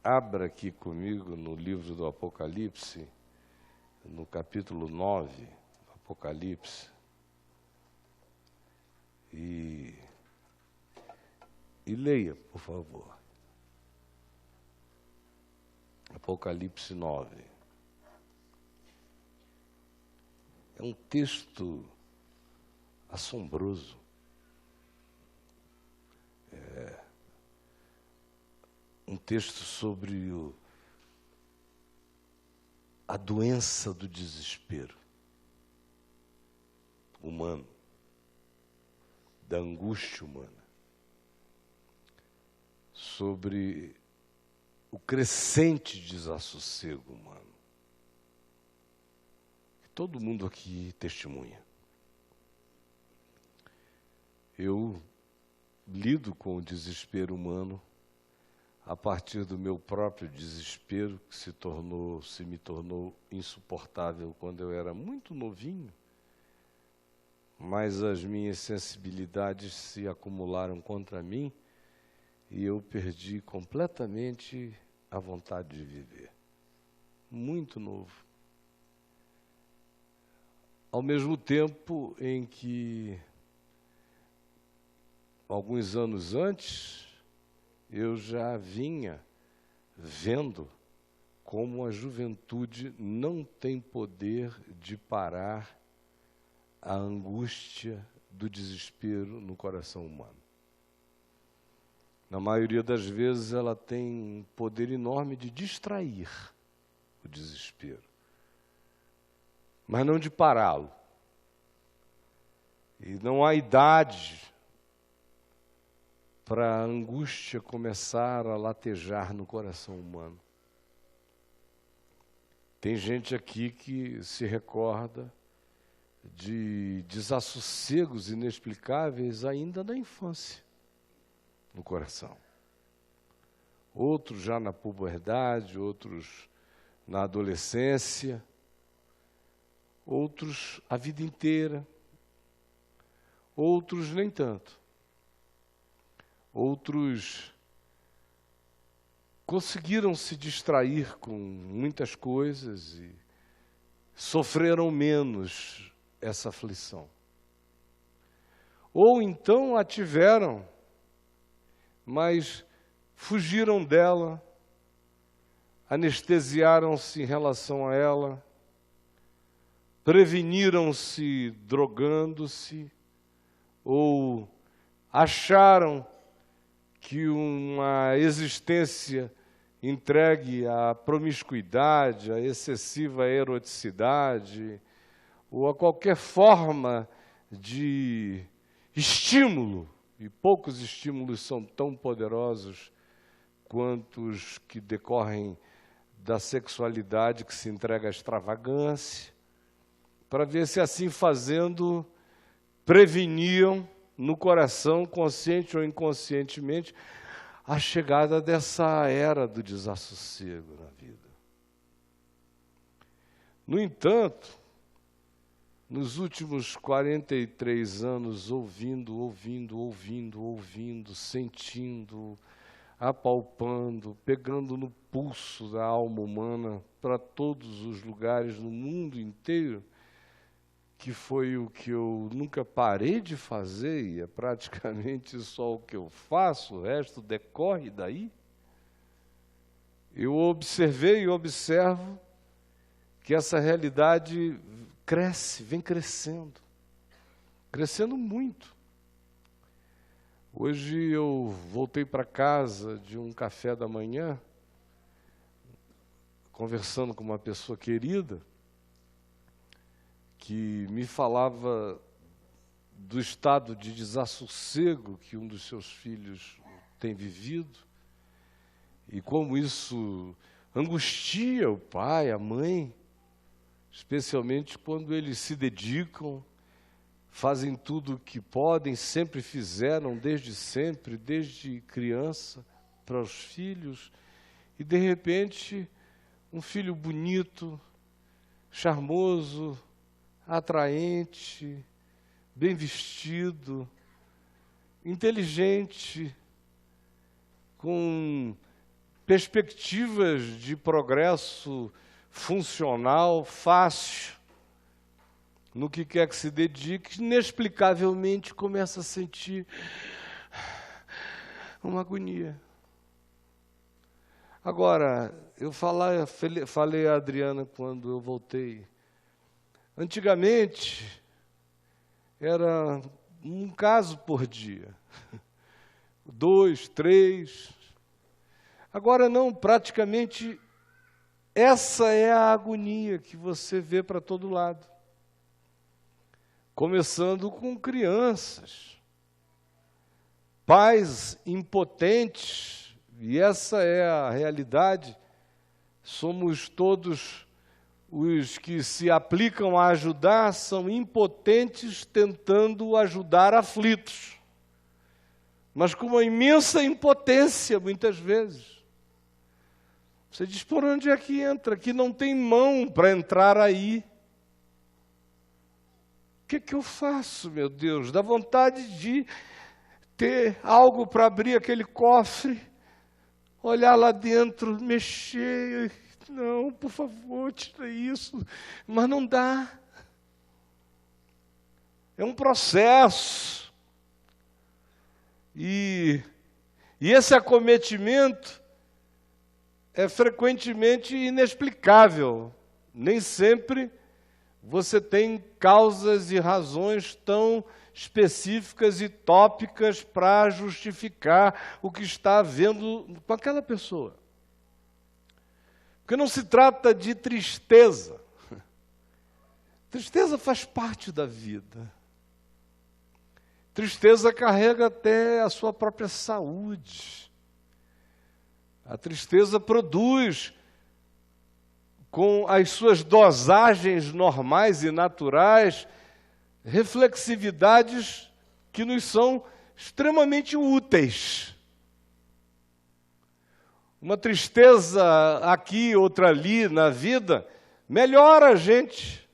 Abra aqui comigo no livro do Apocalipse, no capítulo 9, do Apocalipse, e leia, por favor. Apocalipse 9. É um texto assombroso. Um texto sobre a doença do desespero humano, da angústia humana, sobre o crescente desassossego humano, que todo mundo aqui testemunha. Eu lido com o desespero humano a partir do meu próprio desespero, que se me tornou insuportável quando eu era muito novinho, mas as minhas sensibilidades se acumularam contra mim e eu perdi completamente a vontade de viver. Muito novo. Ao mesmo tempo em que, alguns anos antes, eu já vinha vendo como a juventude não tem poder de parar a angústia do desespero no coração humano. Na maioria das vezes, ela tem um poder enorme de distrair o desespero, mas não de pará-lo. E não há idade para a angústia começar a latejar no coração humano. Tem gente aqui que se recorda de desassossegos inexplicáveis ainda na infância, no coração. Outros já na puberdade, outros na adolescência, outros a vida inteira, outros nem tanto. Outros conseguiram se distrair com muitas coisas e sofreram menos essa aflição. Ou então a tiveram, mas fugiram dela, anestesiaram-se em relação a ela, preveniram-se drogando-se, ou acharam que uma existência entregue à promiscuidade, à excessiva eroticidade, ou a qualquer forma de estímulo, e poucos estímulos são tão poderosos quanto os que decorrem da sexualidade que se entrega à extravagância, para ver se assim fazendo preveniam no coração, consciente ou inconscientemente, a chegada dessa era do desassossego na vida. No entanto, nos últimos 43 anos, ouvindo, sentindo, apalpando, pegando no pulso da alma humana para todos os lugares no mundo inteiro, que foi o que eu nunca parei de fazer, e é praticamente só o que eu faço, o resto decorre daí. Eu observei e observo que essa realidade cresce, vem crescendo muito. Hoje eu voltei para casa de um café da manhã, conversando com uma pessoa querida, que me falava do estado de desassossego que um dos seus filhos tem vivido e como isso angustia o pai, a mãe, especialmente quando eles se dedicam, fazem tudo o que podem, sempre fizeram, desde criança, para os filhos, e de repente um filho bonito, charmoso, atraente, bem vestido, inteligente, com perspectivas de progresso funcional fácil, no que quer que se dedique, inexplicavelmente começa a sentir uma agonia. Agora, eu falei a Adriana quando eu voltei. Antigamente, era um caso por dia. 2, 3. Agora não, praticamente, essa é a agonia que você vê para todo lado. Começando com crianças, pais impotentes, e essa é a realidade. Somos todos os que se aplicam a ajudar, são impotentes tentando ajudar aflitos, mas com uma imensa impotência, muitas vezes. Você diz, por onde é que entra? Que não tem mão para entrar aí. O que eu faço, meu Deus? Dá vontade de ter algo para abrir aquele cofre, olhar lá dentro, mexer. Não, por favor, tira isso. Mas não dá. É um processo. E esse acometimento é frequentemente inexplicável. Nem sempre você tem causas e razões tão específicas e tópicas para justificar o que está havendo com aquela pessoa. Porque não se trata de tristeza. Tristeza faz parte da vida. Tristeza carrega até a sua própria saúde. A tristeza produz, com as suas dosagens normais e naturais, reflexividades que nos são extremamente úteis. Uma tristeza aqui, outra ali na vida, melhora a gente,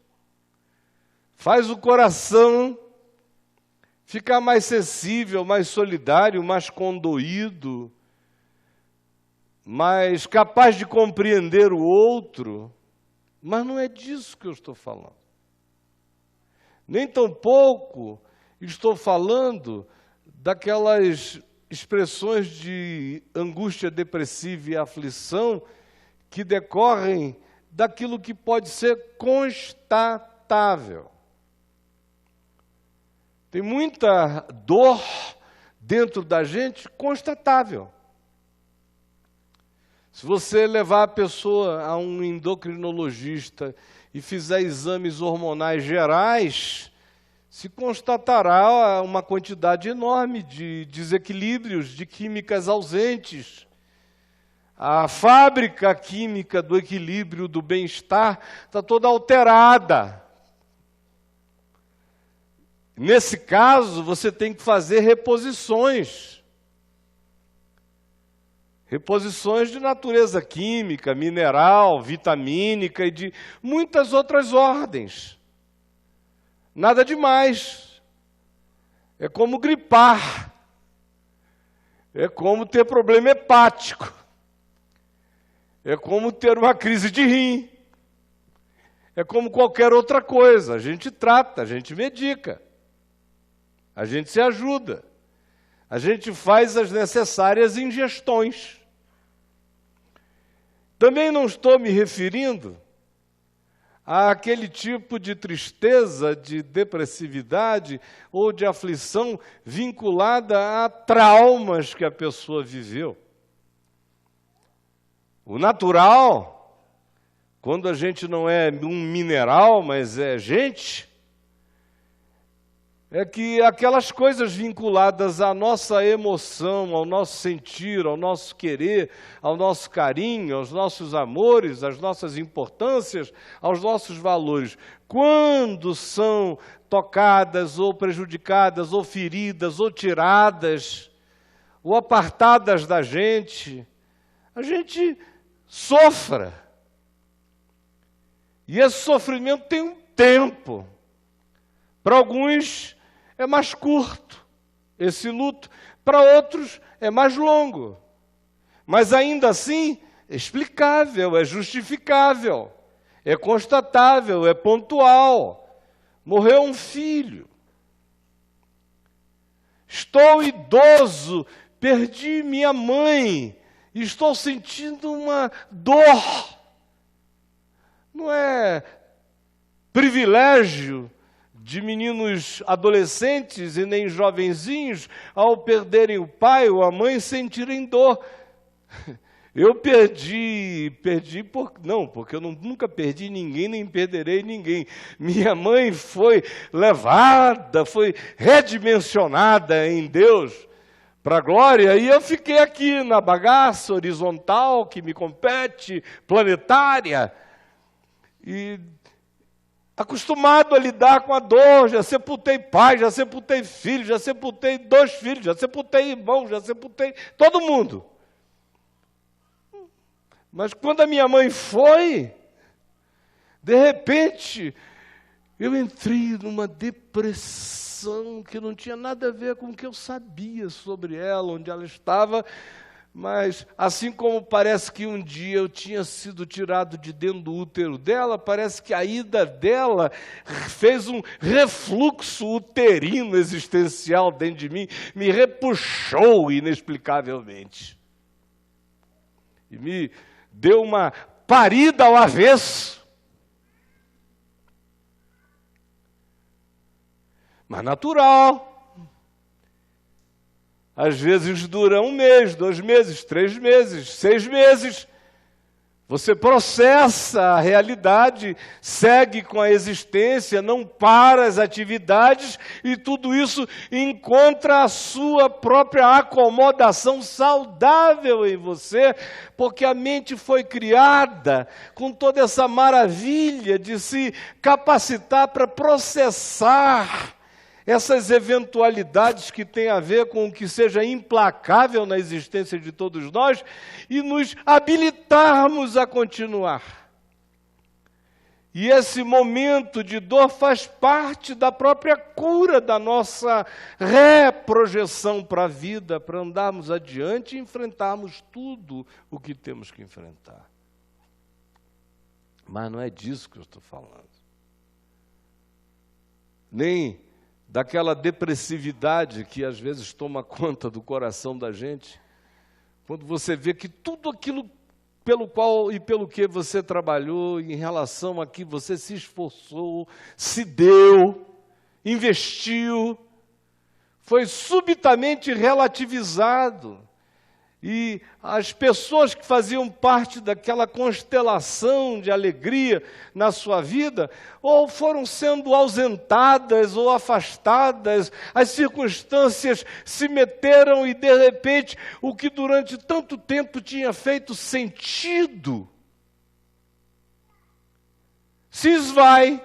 faz o coração ficar mais sensível, mais solidário, mais condoído, mais capaz de compreender o outro. Mas não é disso que eu estou falando. Nem tampouco estou falando daquelas expressões de angústia depressiva e aflição que decorrem daquilo que pode ser constatável. Tem muita dor dentro da gente constatável. Se você levar a pessoa a um endocrinologista e fizer exames hormonais gerais, se constatará uma quantidade enorme de desequilíbrios, de químicas ausentes. A fábrica química do equilíbrio, do bem-estar, está toda alterada. Nesse caso, você tem que fazer reposições. Reposições de natureza química, mineral, vitamínica e de muitas outras ordens. Nada demais. É como gripar. É como ter problema hepático. É como ter uma crise de rim. É como qualquer outra coisa. A gente trata, a gente medica. A gente se ajuda. A gente faz as necessárias ingestões. Também não estou me referindo àquele tipo de tristeza, de depressividade ou de aflição vinculada a traumas que a pessoa viveu. O natural, quando a gente não é um mineral, mas é gente, é que aquelas coisas vinculadas à nossa emoção, ao nosso sentir, ao nosso querer, ao nosso carinho, aos nossos amores, às nossas importâncias, aos nossos valores, quando são tocadas ou prejudicadas, ou feridas, ou tiradas, ou apartadas da gente, a gente sofra. E esse sofrimento tem um tempo. Para alguns é mais curto esse luto, para outros é mais longo. Mas ainda assim, é explicável, é justificável, é constatável, é pontual. Morreu um filho. Estou idoso, perdi minha mãe, estou sentindo uma dor. Não é privilégio de meninos adolescentes e nem jovenzinhos, ao perderem o pai ou a mãe, sentirem dor. Eu porque eu nunca perdi ninguém, nem perderei ninguém. Minha mãe foi levada, foi redimensionada em Deus para a glória, e eu fiquei aqui na bagaça horizontal que me compete, planetária, e acostumado a lidar com a dor. Já sepultei pai, já sepultei filho, já sepultei 2 filhos, já sepultei irmão, já sepultei todo mundo. Mas quando a minha mãe foi, de repente, eu entrei numa depressão que não tinha nada a ver com o que eu sabia sobre ela, onde ela estava. Mas, assim como parece que um dia eu tinha sido tirado de dentro do útero dela, parece que a ida dela fez um refluxo uterino existencial dentro de mim, me repuxou inexplicavelmente. E me deu uma parida ao avesso. Mas natural. Às vezes dura 1 mês, 2 meses, 3 meses, 6 meses. Você processa a realidade, segue com a existência, não para as atividades, e tudo isso encontra a sua própria acomodação saudável em você, porque a mente foi criada com toda essa maravilha de se capacitar para processar essas eventualidades que têm a ver com o que seja implacável na existência de todos nós e nos habilitarmos a continuar. E esse momento de dor faz parte da própria cura da nossa reprojeção para a vida, para andarmos adiante e enfrentarmos tudo o que temos que enfrentar. Mas não é disso que eu estou falando. Nem daquela depressividade que às vezes toma conta do coração da gente, quando você vê que tudo aquilo pelo qual e pelo que você trabalhou, em relação a que você se esforçou, se deu, investiu, foi subitamente relativizado. E as pessoas que faziam parte daquela constelação de alegria na sua vida, ou foram sendo ausentadas ou afastadas, as circunstâncias se meteram e, de repente, o que durante tanto tempo tinha feito sentido, se esvai.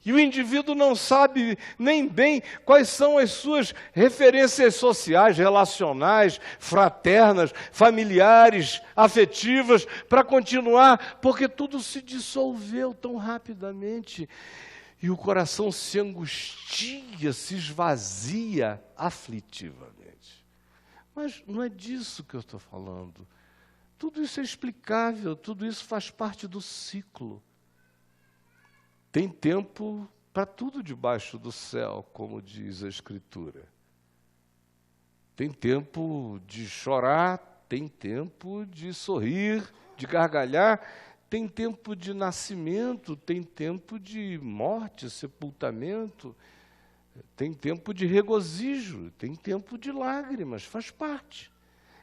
E o indivíduo não sabe nem bem quais são as suas referências sociais, relacionais, fraternas, familiares, afetivas, para continuar, porque tudo se dissolveu tão rapidamente. E o coração se angustia, se esvazia aflitivamente. Mas não é disso que eu estou falando. Tudo isso é explicável, tudo isso faz parte do ciclo. Tem tempo para tudo debaixo do céu, como diz a Escritura. Tem tempo de chorar, tem tempo de sorrir, de gargalhar, tem tempo de nascimento, tem tempo de morte, sepultamento, tem tempo de regozijo, tem tempo de lágrimas, faz parte.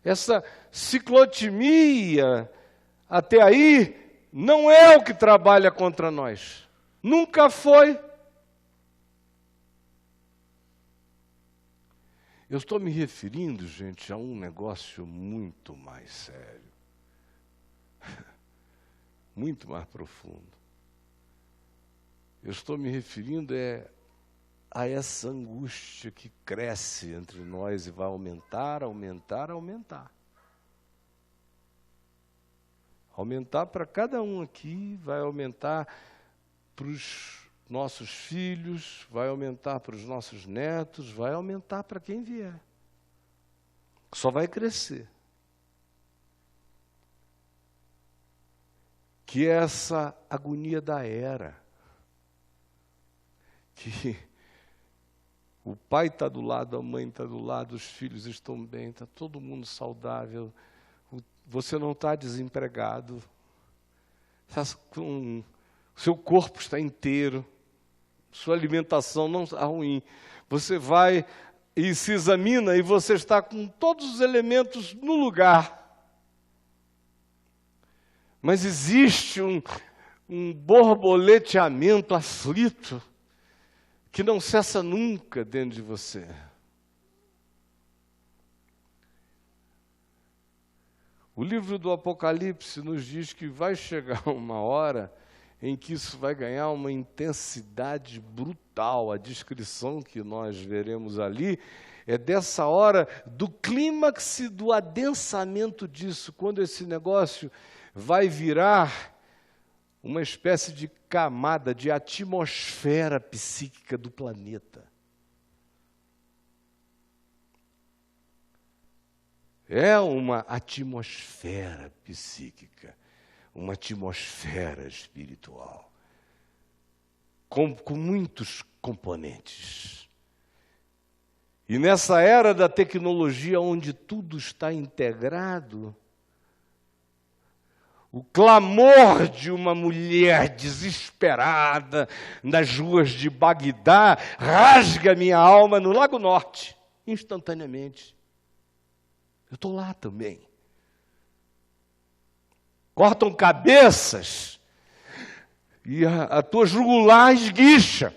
Essa ciclotimia, até aí, não é o que trabalha contra nós. Nunca foi. Eu estou me referindo, gente, a um negócio muito mais sério. Muito mais profundo. Eu estou me referindo a essa angústia que cresce entre nós e vai aumentar, aumentar, aumentar. Aumentar para cada um aqui, vai aumentar para os nossos filhos, vai aumentar para os nossos netos, vai aumentar para quem vier. Só vai crescer. que é essa agonia da era, que o pai está do lado, a mãe está do lado, os filhos estão bem, está todo mundo saudável, você não está desempregado, o seu corpo está inteiro, sua alimentação não está ruim, você vai e se examina e você está com todos os elementos no lugar. Mas existe um borboleteamento aflito que não cessa nunca dentro de você. O livro do Apocalipse nos diz que vai chegar uma hora em que isso vai ganhar uma intensidade brutal. A descrição que nós veremos ali é dessa hora, do clímax, do adensamento disso, quando esse negócio vai virar uma espécie de camada, de atmosfera psíquica do planeta. É uma atmosfera psíquica, uma atmosfera espiritual, com muitos componentes. E nessa era da tecnologia, onde tudo está integrado, o clamor de uma mulher desesperada nas ruas de Bagdá rasga minha alma no Lago Norte, instantaneamente. Eu estou lá também. Cortam cabeças e a tua jugular esguicha.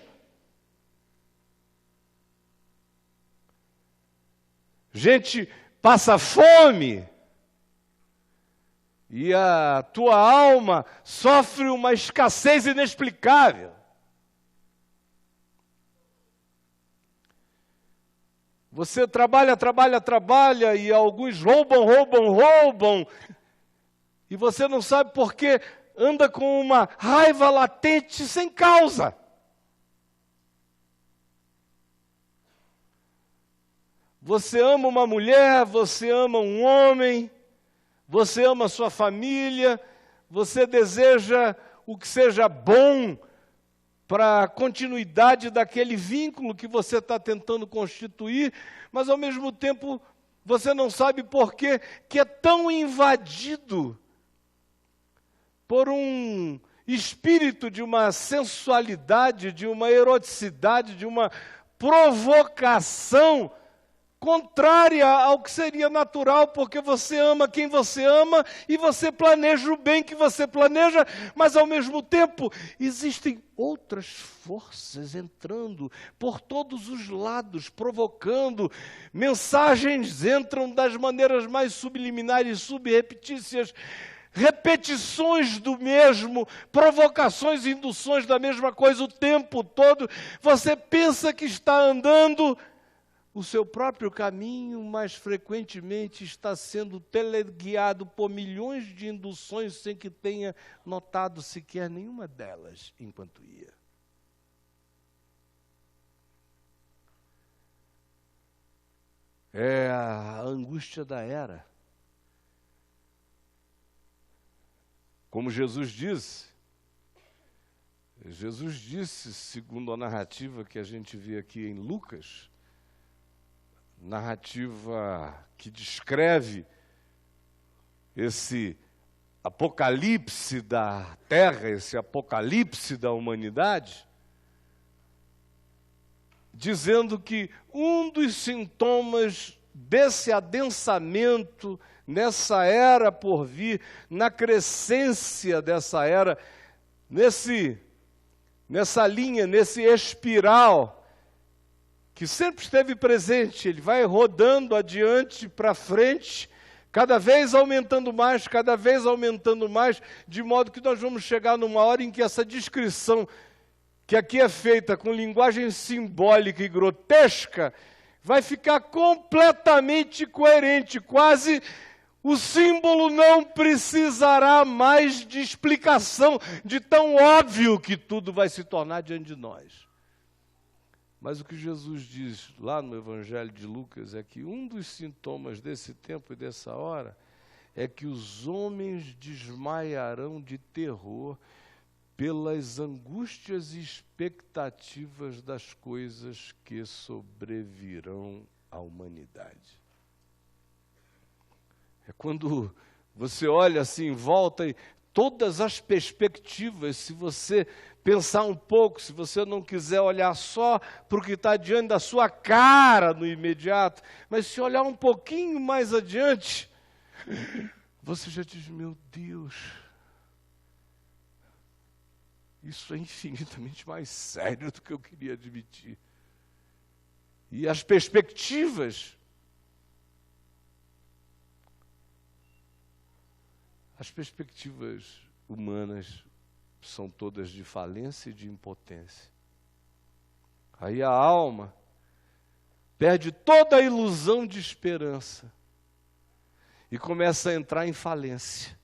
Gente passa fome e a tua alma sofre uma escassez inexplicável. Você trabalha e alguns roubam, e você não sabe por quê, anda com uma raiva latente sem causa. Você ama uma mulher, você ama um homem, você ama a sua família, você deseja o que seja bom para a continuidade daquele vínculo que você está tentando constituir, mas ao mesmo tempo você não sabe por quê, que é tão invadido por um espírito de uma sensualidade, de uma eroticidade, de uma provocação contrária ao que seria natural, porque você ama quem você ama e você planeja o bem que você planeja, mas ao mesmo tempo existem outras forças entrando por todos os lados, provocando. Mensagens entram das maneiras mais subliminares, subreptícias, repetições do mesmo, provocações e induções da mesma coisa o tempo todo. Você pensa que está andando o seu próprio caminho, mas frequentemente está sendo teleguiado por milhões de induções sem que tenha notado sequer nenhuma delas enquanto ia. É a angústia da era. Como Jesus disse, segundo a narrativa que a gente vê aqui em Lucas, narrativa que descreve esse apocalipse da terra, esse apocalipse da humanidade, dizendo que um dos sintomas desse adensamento nessa era por vir, na crescência dessa era, nessa linha, nesse espiral, que sempre esteve presente, ele vai rodando adiante para frente, cada vez aumentando mais, de modo que nós vamos chegar numa hora em que essa descrição, que aqui é feita com linguagem simbólica e grotesca, vai ficar completamente coerente, quase o símbolo não precisará mais de explicação, de tão óbvio que tudo vai se tornar diante de nós. Mas o que Jesus diz lá no Evangelho de Lucas é que um dos sintomas desse tempo e dessa hora é que os homens desmaiarão de terror pelas angústias e expectativas das coisas que sobrevirão à humanidade. É quando você olha assim em volta e todas as perspectivas, se você pensar um pouco, se você não quiser olhar só para o que está diante da sua cara no imediato, mas se olhar um pouquinho mais adiante, você já diz, meu Deus, isso é infinitamente mais sério do que eu queria admitir. E as perspectivas humanas são todas de falência e de impotência. Aí a alma perde toda a ilusão de esperança e começa a entrar em falência.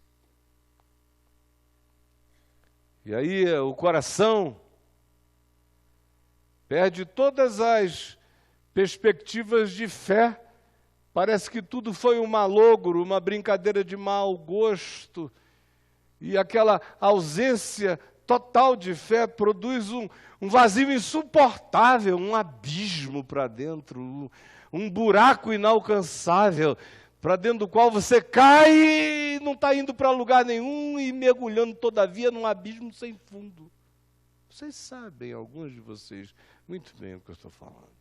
E aí o coração perde todas as perspectivas de fé. Parece que tudo foi um malogro, uma brincadeira de mau gosto. E aquela ausência total de fé produz um vazio insuportável, um abismo para dentro, um buraco inalcançável, para dentro do qual você cai e não está indo para lugar nenhum e mergulhando, todavia, num abismo sem fundo. Vocês sabem, alguns de vocês, muito bem o que eu estou falando.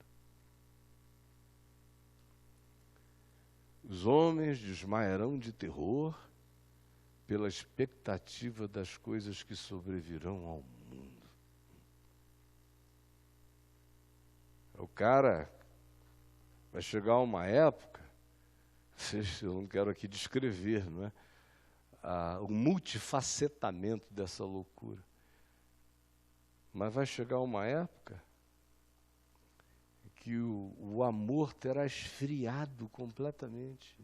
Os homens desmaiarão de terror pela expectativa das coisas que sobrevirão ao mundo. O cara vai chegar uma época, eu não quero aqui descrever, não é? O multifacetamento dessa loucura. Mas vai chegar uma época que o amor terá esfriado completamente.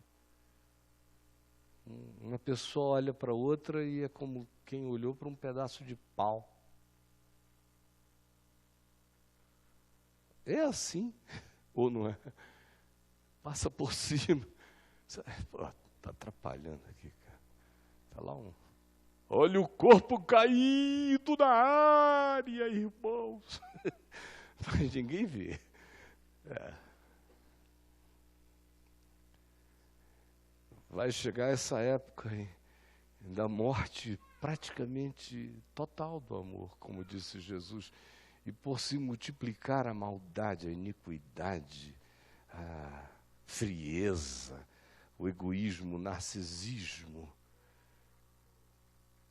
Uma pessoa olha para outra e é como quem olhou para um pedaço de pau. É assim, ou não é? Passa por cima. Está atrapalhando aqui, cara. Está lá olha o corpo caído na área, irmãos. Mas ninguém vê. Vai chegar essa época da morte praticamente total do amor, como disse Jesus, e por se multiplicar a maldade, a iniquidade, a frieza, o egoísmo, o narcisismo,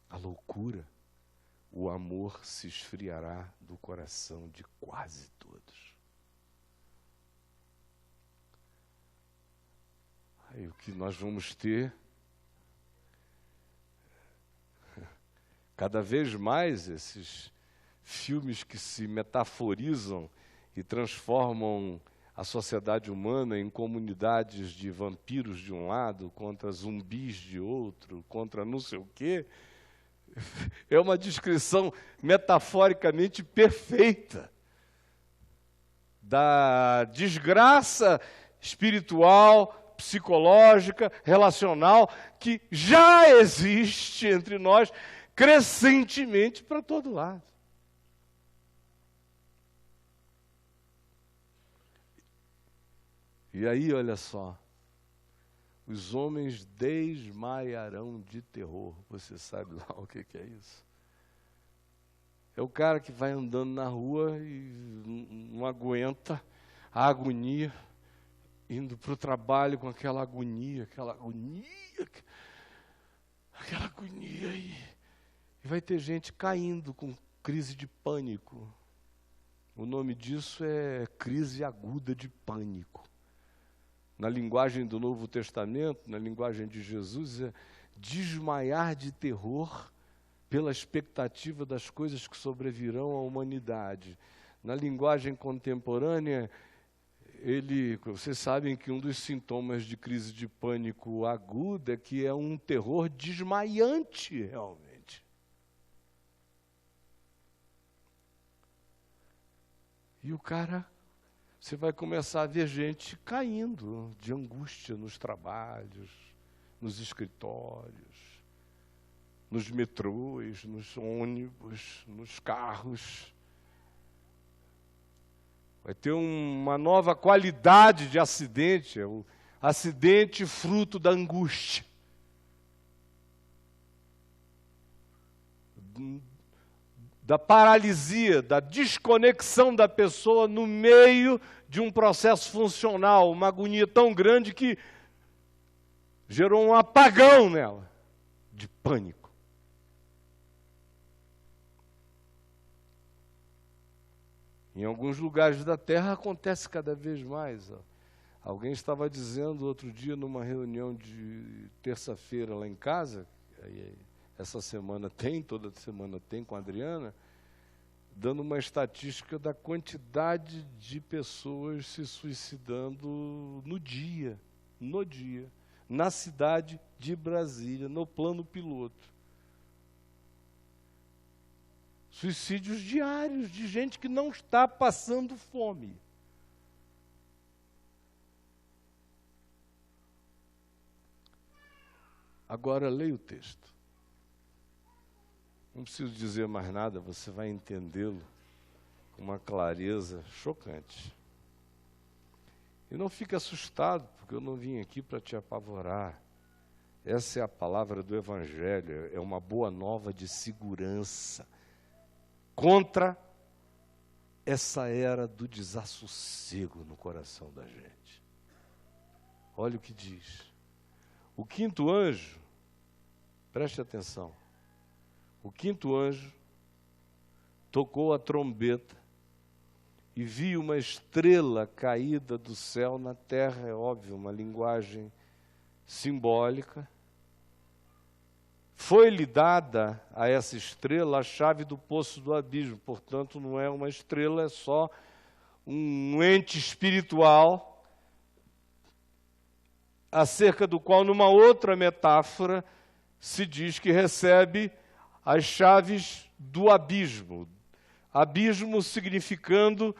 a loucura, o amor se esfriará do coração de quase todos. Aí o que nós vamos ter, cada vez mais esses filmes que se metaforizam e transformam a sociedade humana em comunidades de vampiros de um lado, contra zumbis de outro, contra não sei o quê, é uma descrição metaforicamente perfeita da desgraça espiritual, psicológica, relacional, que já existe entre nós crescentemente para todo lado. E aí, olha só, os homens desmaiarão de terror. Você sabe lá o que é isso? É o cara que vai andando na rua e não aguenta a agonia, indo para o trabalho com aquela agonia, e vai ter gente caindo com crise de pânico. O nome disso é crise aguda de pânico. Na linguagem do Novo Testamento, na linguagem de Jesus, é desmaiar de terror pela expectativa das coisas que sobrevirão à humanidade. Na linguagem contemporânea, vocês sabem que um dos sintomas de crise de pânico aguda é que é um terror desmaiante, realmente. E o cara, você vai começar a ver gente caindo de angústia nos trabalhos, nos escritórios, nos metrôs, nos ônibus, nos carros. Vai ter uma nova qualidade de acidente, é o acidente fruto da angústia. Da paralisia, da desconexão da pessoa no meio de um processo funcional, uma agonia tão grande que gerou um apagão nela, de pânico. Em alguns lugares da Terra acontece cada vez mais. Alguém estava dizendo outro dia, numa reunião de terça-feira lá em casa, essa semana tem, toda semana tem com a Adriana, dando uma estatística da quantidade de pessoas se suicidando no dia, na cidade de Brasília, no plano piloto. Suicídios diários de gente que não está passando fome. Agora leia o texto. Não preciso dizer mais nada, você vai entendê-lo com uma clareza chocante. E não fique assustado, porque eu não vim aqui para te apavorar. Essa é a palavra do Evangelho, é uma boa nova de segurança contra essa era do desassossego no coração da gente. Olha o que diz. O quinto anjo, preste atenção, o quinto anjo tocou a trombeta e viu uma estrela caída do céu na terra, é óbvio, uma linguagem simbólica. Foi-lhe dada a essa estrela a chave do poço do abismo, portanto não é uma estrela, é só um ente espiritual, acerca do qual, numa outra metáfora, se diz que recebe as chaves do abismo. Abismo significando,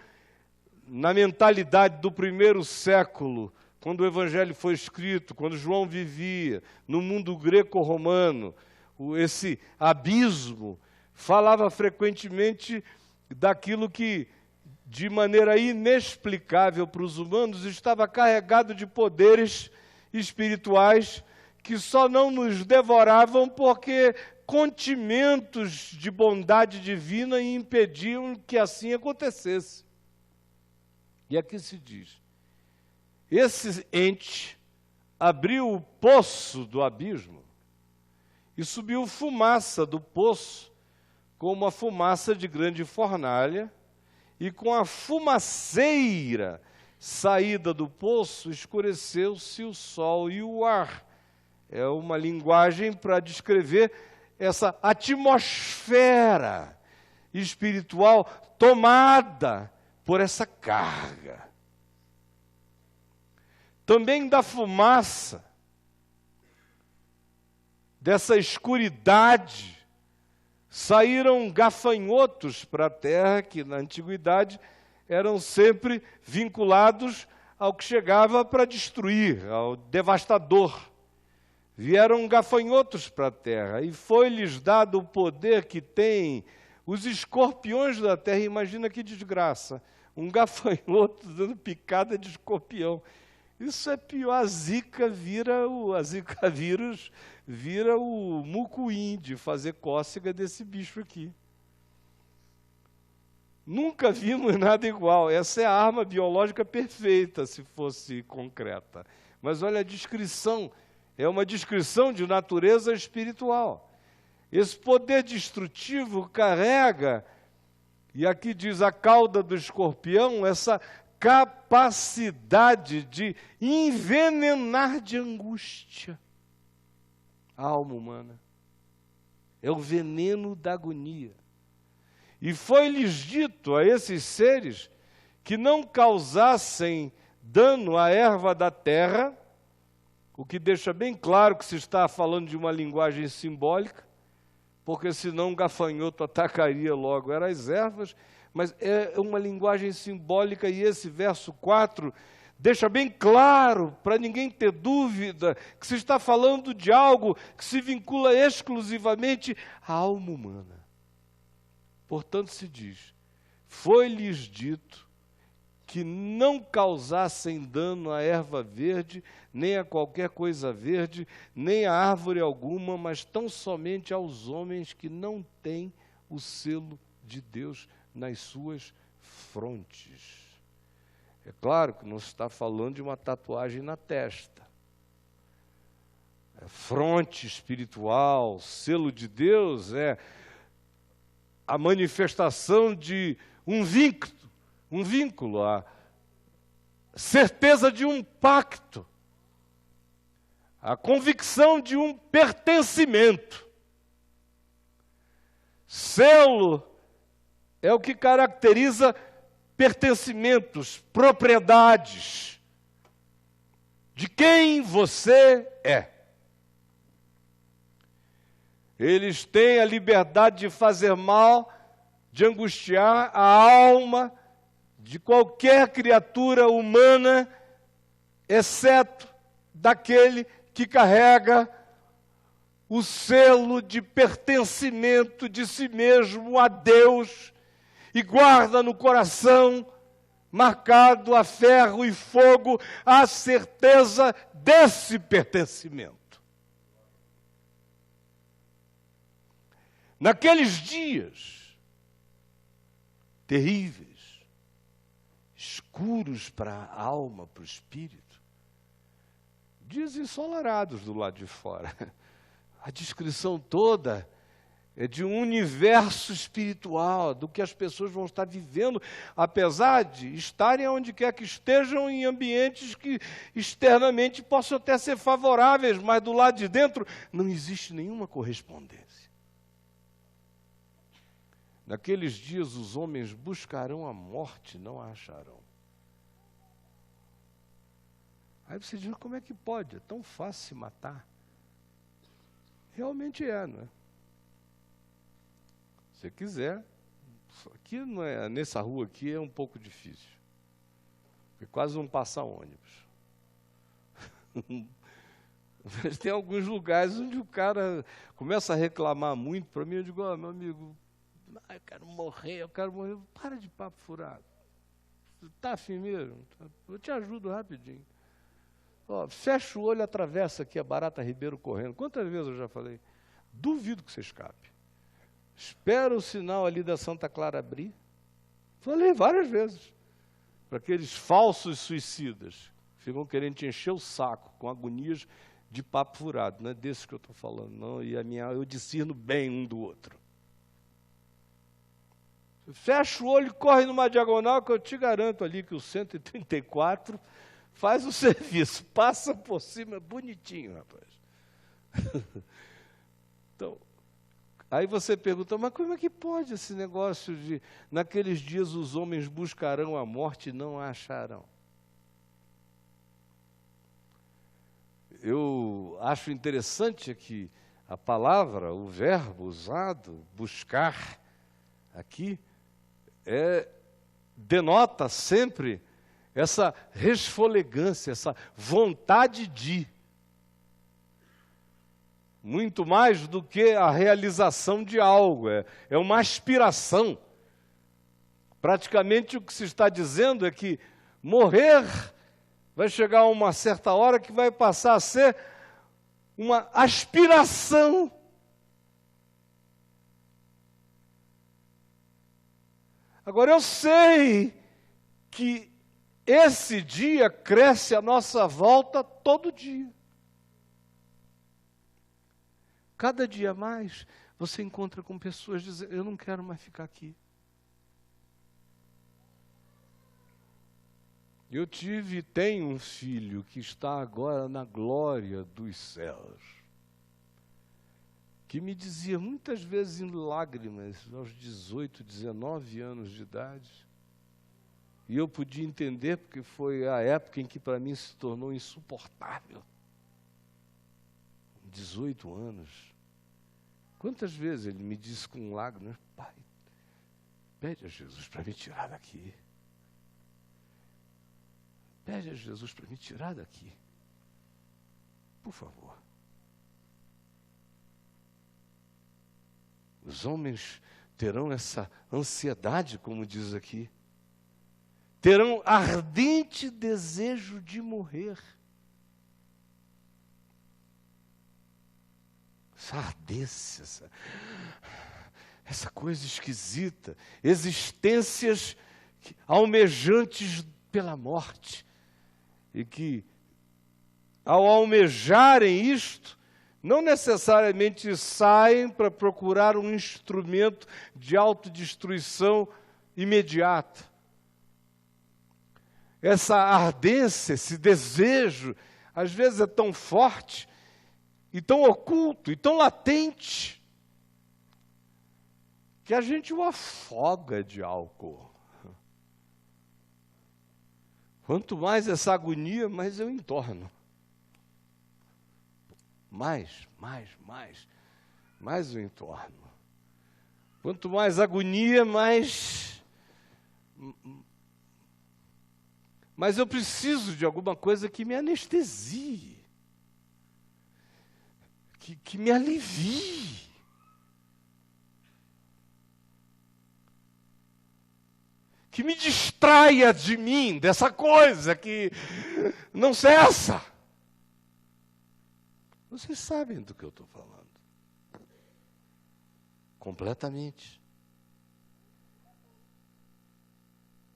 na mentalidade do primeiro século, quando o Evangelho foi escrito, quando João vivia, no mundo greco-romano, esse abismo falava frequentemente daquilo que, de maneira inexplicável para os humanos, estava carregado de poderes espirituais que só não nos devoravam porque contimentos de bondade divina impediam que assim acontecesse. E aqui se diz, esse ente abriu o poço do abismo e subiu fumaça do poço, como a fumaça de grande fornalha, e com a fumaceira saída do poço, escureceu-se o sol e o ar. É uma linguagem para descrever essa atmosfera espiritual tomada por essa carga. Também da fumaça, dessa escuridade, saíram gafanhotos para a terra, que na antiguidade eram sempre vinculados ao que chegava para destruir, ao devastador. Vieram gafanhotos para a terra e foi-lhes dado o poder que têm os escorpiões da terra. Imagina que desgraça, um gafanhoto dando picada de escorpião. Isso é pior, a zika vírus vira o mucuim de fazer cócega desse bicho aqui. Nunca vimos nada igual. Essa é a arma biológica perfeita, se fosse concreta. Mas olha a descrição, é uma descrição de natureza espiritual. Esse poder destrutivo carrega, e aqui diz a cauda do escorpião, essa capacidade de envenenar de angústia a alma humana. É o veneno da agonia. E foi-lhes dito a esses seres que não causassem dano à erva da terra, o que deixa bem claro que se está falando de uma linguagem simbólica, porque senão um gafanhoto atacaria logo, eram as ervas, mas é uma linguagem simbólica, e esse verso 4 deixa bem claro, para ninguém ter dúvida, que se está falando de algo que se vincula exclusivamente à alma humana. Portanto, se diz, foi-lhes dito que não causassem dano à erva verde, nem a qualquer coisa verde, nem a árvore alguma, mas tão somente aos homens que não têm o selo de Deus nas suas frontes. É claro que não se está falando de uma tatuagem na testa. É fronte espiritual, selo de Deus é a manifestação de um vínculo, a certeza de um pacto, a convicção de um pertencimento. Selo é o que caracteriza pertencimentos, propriedades de quem você é. Eles têm a liberdade de fazer mal, de angustiar a alma de qualquer criatura humana, exceto daquele que carrega o selo de pertencimento de si mesmo a Deus e guarda no coração, marcado a ferro e fogo, a certeza desse pertencimento. Naqueles dias terríveis, escuros para a alma, para o espírito, dias ensolarados do lado de fora. A descrição toda é de um universo espiritual, do que as pessoas vão estar vivendo, apesar de estarem onde quer que estejam, em ambientes que externamente possam até ser favoráveis, mas do lado de dentro não existe nenhuma correspondência. Naqueles dias os homens buscarão a morte, não a acharão. Aí você diz, como é que pode? É tão fácil se matar. Realmente é, não é? Se quiser, aqui não é, nessa rua aqui é um pouco difícil. É quase um passa-ônibus. Mas tem alguns lugares onde o cara começa a reclamar muito para mim, eu digo, meu amigo, eu quero morrer. Para de papo furado. Está afim mesmo? Eu te ajudo rapidinho. Fecha o olho, atravessa aqui a Barata Ribeiro correndo. Quantas vezes eu já falei? Duvido que você escape. Espera o sinal ali da Santa Clara abrir. Falei várias vezes. Para aqueles falsos suicidas que ficam querendo te encher o saco com agonias de papo furado. Não é desse que eu estou falando, não. E eu discerno bem um do outro. Fecha o olho e corre numa diagonal, que eu te garanto ali que o 134 faz o serviço. Passa por cima, bonitinho, rapaz. Então, aí você pergunta, mas como é que pode esse negócio de, naqueles dias os homens buscarão a morte e não a acharão? Eu acho interessante que a palavra, o verbo usado, buscar, aqui, denota sempre essa resfolegância, essa vontade de, muito mais do que a realização de algo, é uma aspiração. Praticamente o que se está dizendo é que morrer vai chegar a uma certa hora que vai passar a ser uma aspiração. Agora eu sei que esse dia cresce à nossa volta todo dia. Cada dia mais você encontra com pessoas dizendo, eu não quero mais ficar aqui. Eu tive e tenho um filho que está agora na glória dos céus, que me dizia muitas vezes em lágrimas, aos 18, 19 anos de idade, e eu podia entender porque foi a época em que para mim se tornou insuportável. 18 anos. Quantas vezes ele me disse com lágrimas, pai, pede a Jesus para me tirar daqui. Pede a Jesus para me tirar daqui. Por favor. Os homens terão essa ansiedade, como diz aqui. Terão ardente desejo de morrer. Essa ardência, essa coisa esquisita. Existências almejantes pela morte. E que, ao almejarem isto, não necessariamente saem para procurar um instrumento de autodestruição imediata. Essa ardência, esse desejo, às vezes é tão forte, e tão oculto, e tão latente, que a gente o afoga de álcool. Quanto mais essa agonia, mais eu entorno. Mais eu entorno. Quanto mais agonia, mais eu preciso de alguma coisa que me anestesie, que me alivie. Que me distraia de mim, dessa coisa que não cessa. Vocês sabem do que eu estou falando. Completamente.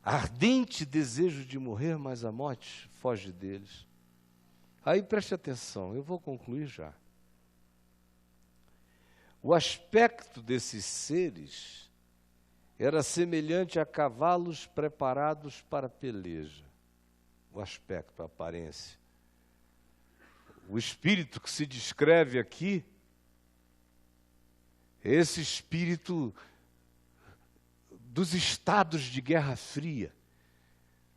Ardente desejo de morrer, mas a morte foge deles. Aí preste atenção, eu vou concluir já. O aspecto desses seres era semelhante a cavalos preparados para a peleja. O aspecto, a aparência. O espírito que se descreve aqui é esse espírito dos estados de Guerra Fria.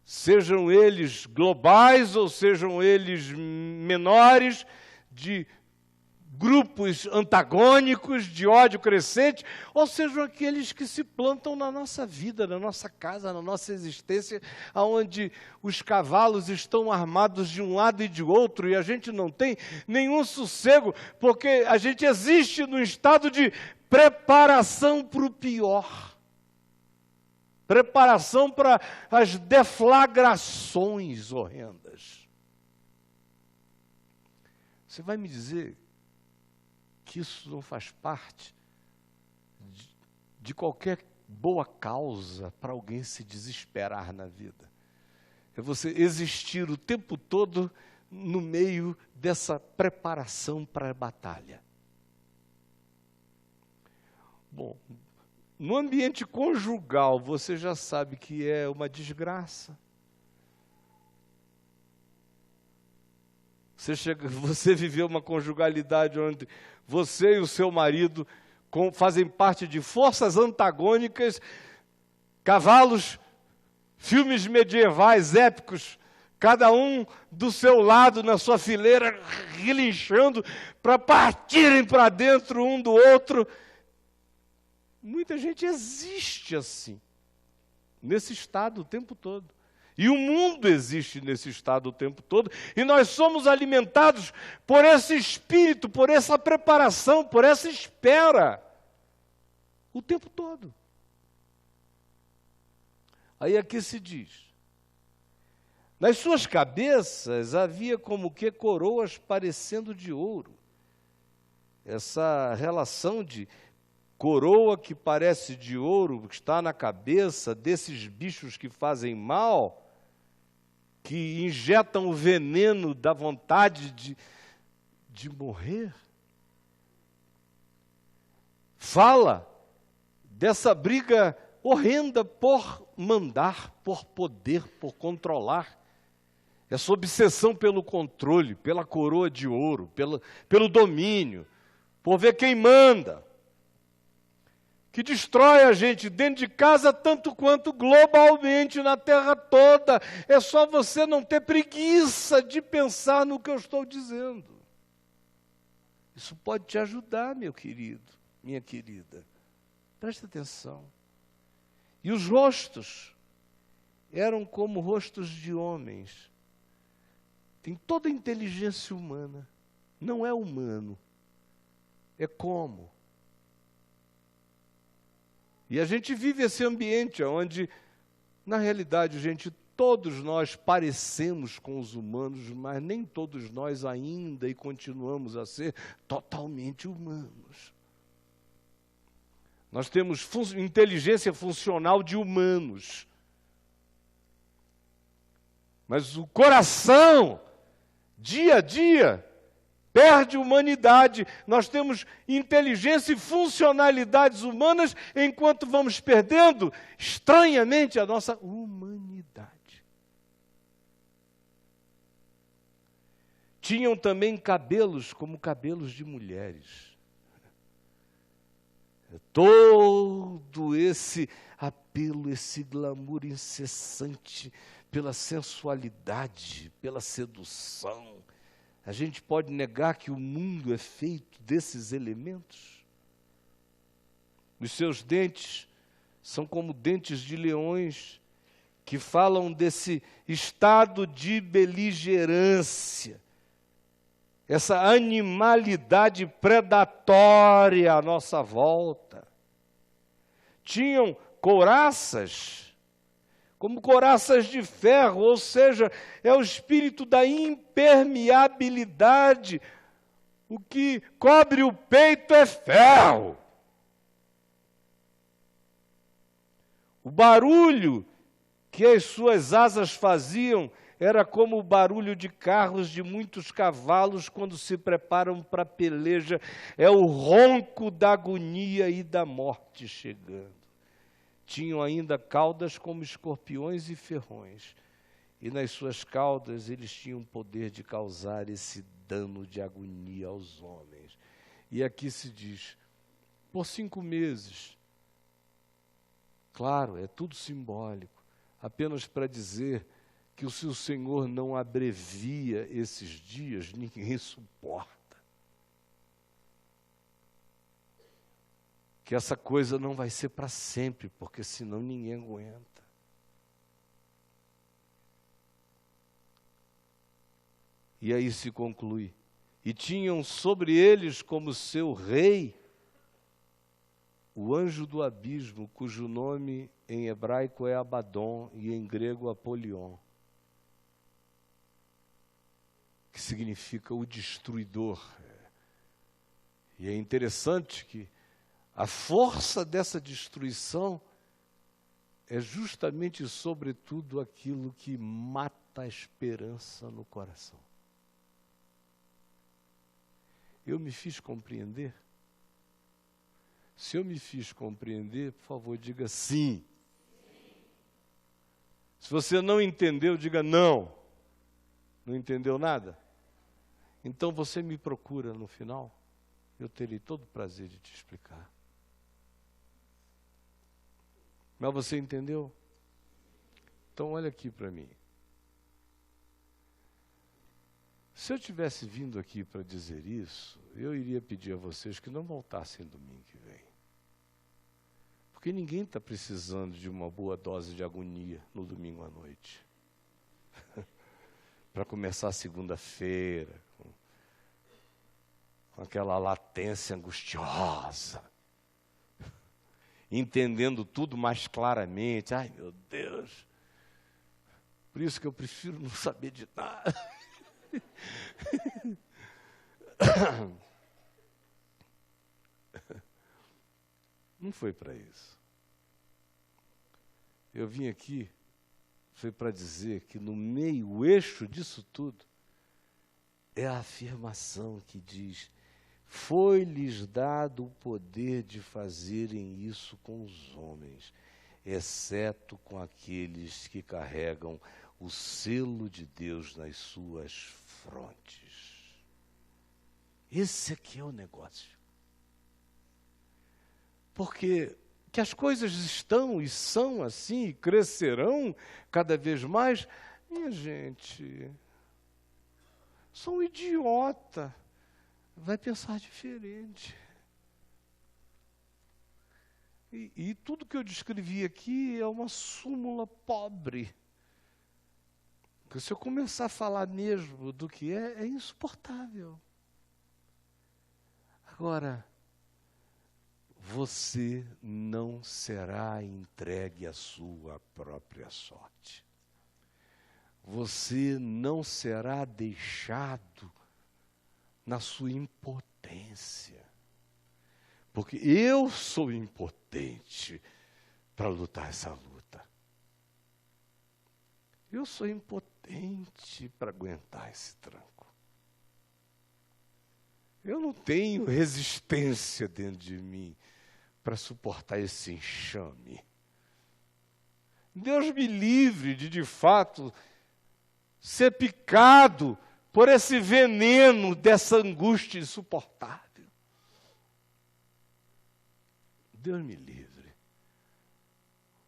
Sejam eles globais ou sejam eles menores, de grupos antagônicos, de ódio crescente, ou sejam aqueles que se plantam na nossa vida, na nossa casa, na nossa existência, onde os cavalos estão armados de um lado e de outro, e a gente não tem nenhum sossego, porque a gente existe num estado de preparação para o pior. Preparação para as deflagrações horrendas. Você vai me dizer que isso não faz parte de qualquer boa causa para alguém se desesperar na vida? É você existir o tempo todo no meio dessa preparação para a batalha. Bom, no ambiente conjugal, você já sabe que é uma desgraça. Você viveu uma conjugalidade onde você e o seu marido fazem parte de forças antagônicas, cavalos, filmes medievais épicos, cada um do seu lado, na sua fileira, relinchando para partirem para dentro um do outro. Muita gente existe assim, nesse estado o tempo todo. E o mundo existe nesse estado o tempo todo, e nós somos alimentados por esse espírito, por essa preparação, por essa espera, o tempo todo. Aí aqui se diz, nas suas cabeças havia como que coroas parecendo de ouro. Essa relação de coroa que parece de ouro, que está na cabeça desses bichos que fazem mal, que injetam o veneno da vontade de morrer. Fala dessa briga horrenda por mandar, por poder, por controlar. Essa obsessão pelo controle, pela coroa de ouro, pelo domínio, por ver quem manda, que destrói a gente dentro de casa tanto quanto globalmente na terra toda. É só você não ter preguiça de pensar no que eu estou dizendo. Isso pode te ajudar, meu querido, minha querida. Presta atenção. E os rostos eram como rostos de homens, tem toda a inteligência humana. Não é humano. É como. E a gente vive esse ambiente onde, na realidade, gente, todos nós parecemos com os humanos, mas nem todos nós ainda e continuamos a ser totalmente humanos. Nós temos inteligência funcional de humanos. Mas o coração, dia a dia, perde humanidade. Nós temos inteligência e funcionalidades humanas, enquanto vamos perdendo, estranhamente, a nossa humanidade. Tinham também cabelos como cabelos de mulheres. Todo esse apelo, esse glamour incessante pela sensualidade, pela sedução. A gente pode negar que o mundo é feito desses elementos? Os seus dentes são como dentes de leões, que falam desse estado de beligerância, essa animalidade predatória à nossa volta. Tinham couraças, como couraças de ferro, ou seja, é o espírito da impermeabilidade. O que cobre o peito é ferro. O barulho que as suas asas faziam era como o barulho de carros de muitos cavalos quando se preparam para a peleja. É o ronco da agonia e da morte chegando. Tinham ainda caudas como escorpiões e ferrões. E nas suas caudas eles tinham poder de causar esse dano de agonia aos homens. E aqui se diz, por 5 meses. Claro, é tudo simbólico, apenas para dizer que se o Senhor não abrevia esses dias, ninguém suporta. Que essa coisa não vai ser para sempre, porque senão ninguém aguenta. E aí se conclui. E tinham sobre eles como seu rei o anjo do abismo, cujo nome em hebraico é Abaddon e em grego Apolion, que significa o destruidor. E é interessante que a força dessa destruição é justamente, sobretudo, aquilo que mata a esperança no coração. Eu me fiz compreender? Se eu me fiz compreender, por favor, diga sim. Se você não entendeu, diga não. Não entendeu nada? Então você me procura no final, eu terei todo o prazer de te explicar. Mas você entendeu? Então olha aqui para mim. Se eu tivesse vindo aqui para dizer isso, eu iria pedir a vocês que não voltassem domingo que vem. Porque ninguém está precisando de uma boa dose de agonia no domingo à noite. Para começar a segunda-feira, com aquela latência angustiosa, entendendo tudo mais claramente. Ai, meu Deus! Por isso que eu prefiro não saber de nada. Não foi para isso. Eu vim aqui, foi para dizer que no meio, o eixo disso tudo, é a afirmação que diz: foi-lhes dado o poder de fazerem isso com os homens, exceto com aqueles que carregam o selo de Deus nas suas frontes. Esse aqui é o negócio. Porque que as coisas estão e são assim, e crescerão cada vez mais, minha gente, sou um idiota, vai pensar diferente. E tudo que eu descrevi aqui é uma súmula pobre Porque se eu começar a falar mesmo do que é insuportável. Agora, você não será entregue à sua própria sorte. Você não será deixado na sua impotência. Porque eu sou impotente para lutar essa luta. Eu sou impotente para aguentar esse tranco. Eu não tenho resistência dentro de mim para suportar esse enxame. Deus me livre de fato, ser picado por esse veneno dessa angústia insuportável. Deus me livre.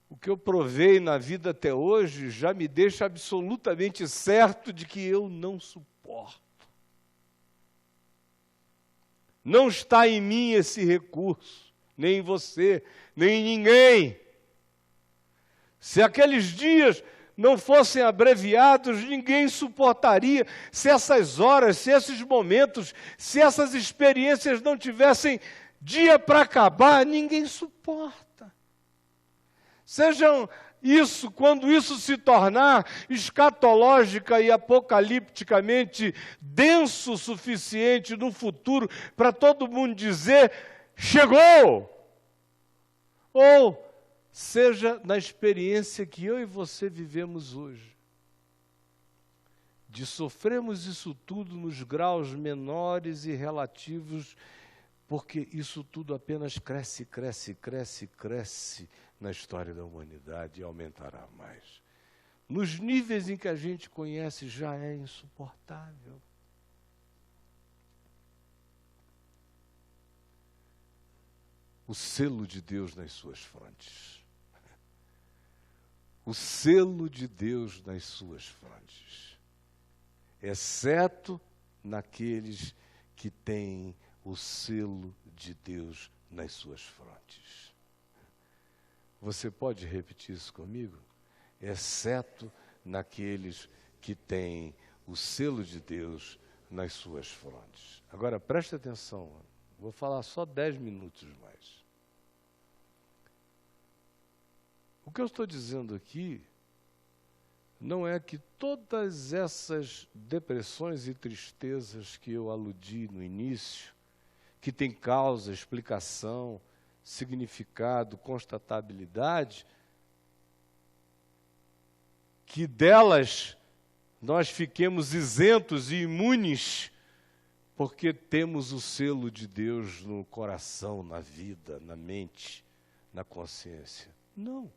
O que eu provei na vida até hoje já me deixa absolutamente certo de que eu não suporto. Não está em mim esse recurso, nem em você, nem em ninguém. Se aqueles dias não fossem abreviados, ninguém suportaria. Se essas horas, se esses momentos, se essas experiências não tivessem dia para acabar, ninguém suporta. Sejam isso, quando isso se tornar escatológica e apocalipticamente denso o suficiente no futuro para todo mundo dizer, chegou! Ou seja na experiência que eu e você vivemos hoje, de sofrermos isso tudo nos graus menores e relativos, porque isso tudo apenas cresce, cresce, cresce, cresce na história da humanidade e aumentará mais. Nos níveis em que a gente conhece já é insuportável. O selo de Deus nas suas frontes. O selo de Deus nas suas frontes. Exceto naqueles que têm o selo de Deus nas suas frontes. Você pode repetir isso comigo? Exceto naqueles que têm o selo de Deus nas suas frontes. Agora, preste atenção, vou falar só 10 minutos mais. O que eu estou dizendo aqui não é que todas essas depressões e tristezas que eu aludi no início, que tem causa, explicação, significado, constatabilidade, que delas nós fiquemos isentos e imunes, porque temos o selo de Deus no coração, na vida, na mente, na consciência. Não.